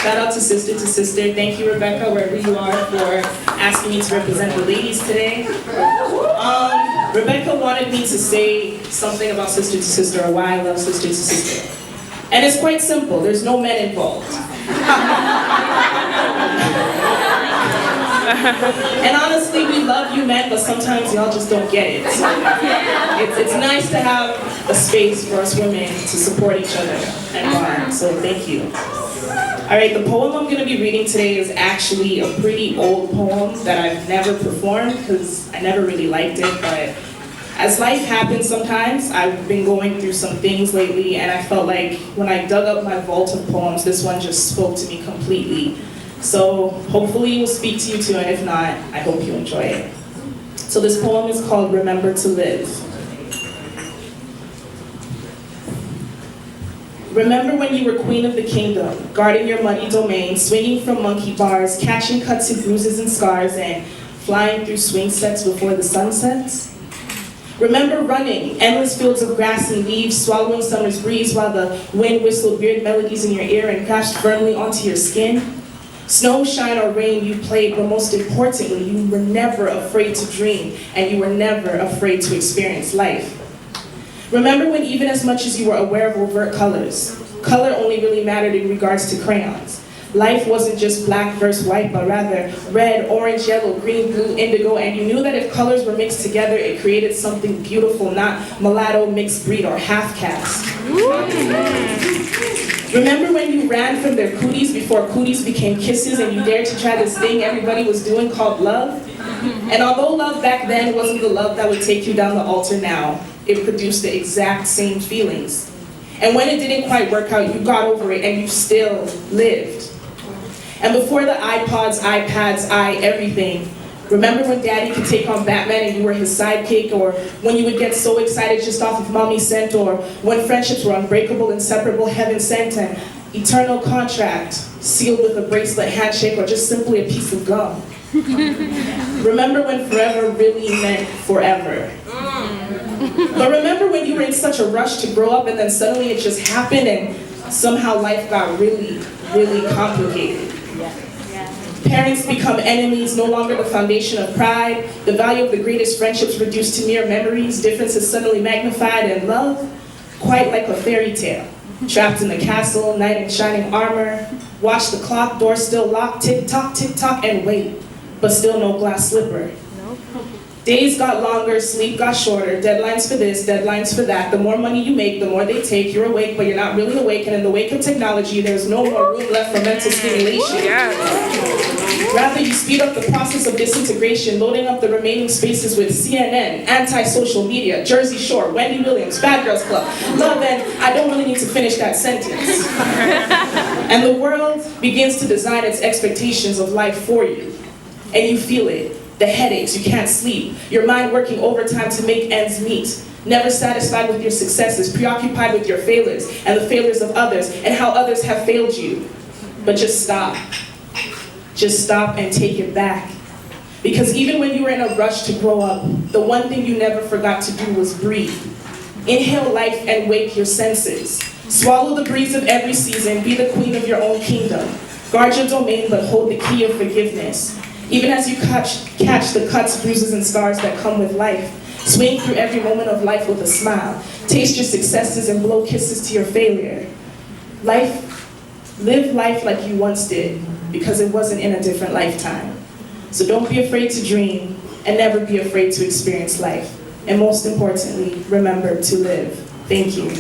Shout out to Sister. Thank you, Rebecca, wherever you are, for asking me to represent the ladies today. Rebecca wanted me to say something about Sister or why I love Sister. And it's quite simple. There's no men involved. And honestly, we love you men, but sometimes y'all just don't get it. It's nice to have a space for us women to support each other and bond, so thank you. Alright, the poem I'm going to be reading today is actually a pretty old poem that I've never performed because I never really liked it, but as life happens sometimes, I've been going through some things lately, and I felt like when I dug up my vault of poems, this one just spoke to me completely. So hopefully it will speak to you too, and if not, I hope you enjoy it. So this poem is called Remember to Live. Remember when you were queen of the kingdom, guarding your muddy domain, swinging from monkey bars, catching cuts and bruises and scars, and flying through swing sets before the sun sets? Remember running, endless fields of grass and leaves, swallowing summer's breeze while the wind whistled weird melodies in your ear and crashed firmly onto your skin? Snow, shine, or rain, you played, but most importantly, you were never afraid to dream, and you were never afraid to experience life. Remember when even as much as you were aware of overt colors, color only really mattered in regards to crayons. Life wasn't just black versus white, but rather red, orange, yellow, green, blue, indigo, and you knew that if colors were mixed together, it created something beautiful, not mulatto, mixed breed, or half-caste. Remember when you ran from their cooties before cooties became kisses and you dared to try this thing everybody was doing called love? And although love back then wasn't the love that would take you down the altar now, it produced the exact same feelings. And when it didn't quite work out, you got over it and you still lived. And before the iPods, iPads, everything, remember when Daddy could take on Batman and you were his sidekick, or when you would get so excited just off of Mommy's scent, or when friendships were unbreakable, inseparable, heaven sent, and eternal contract, sealed with a bracelet, handshake, or just simply a piece of gum? Remember when forever really meant forever? But remember when you were in such a rush to grow up and then suddenly it just happened and somehow life got really, really complicated? Parents become enemies, no longer the foundation of pride. The value of the greatest friendships reduced to mere memories. Differences suddenly magnified, and love, quite like a fairy tale. Trapped in the castle, knight in shining armor. Watch the clock, door still locked, tick tock, and wait. But still no glass slipper. Days got longer, sleep got shorter, deadlines for this, deadlines for that. The more money you make, the more they take. You're awake, but you're not really awake, and in the wake of technology, there's no more room left for mental stimulation. Rather, you speed up the process of disintegration, loading up the remaining spaces with CNN, anti-social media, Jersey Shore, Wendy Williams, Bad Girls Club, love, and I don't really need to finish that sentence. And the world begins to design its expectations of life for you, and you feel it. The headaches, you can't sleep, your mind working overtime to make ends meet, never satisfied with your successes, preoccupied with your failures and the failures of others and how others have failed you. But just stop. Just stop and take it back. Because even when you were in a rush to grow up, the one thing you never forgot to do was breathe. Inhale life and wake your senses. Swallow the breeze of every season, be the queen of your own kingdom. Guard your domain, but hold the key of forgiveness. Even as you catch the cuts, bruises, and scars that come with life, swing through every moment of life with a smile. Taste your successes and blow kisses to your failure. Live life like you once did, because it wasn't in a different lifetime. So don't be afraid to dream, and never be afraid to experience life. And most importantly, remember to live. Thank you.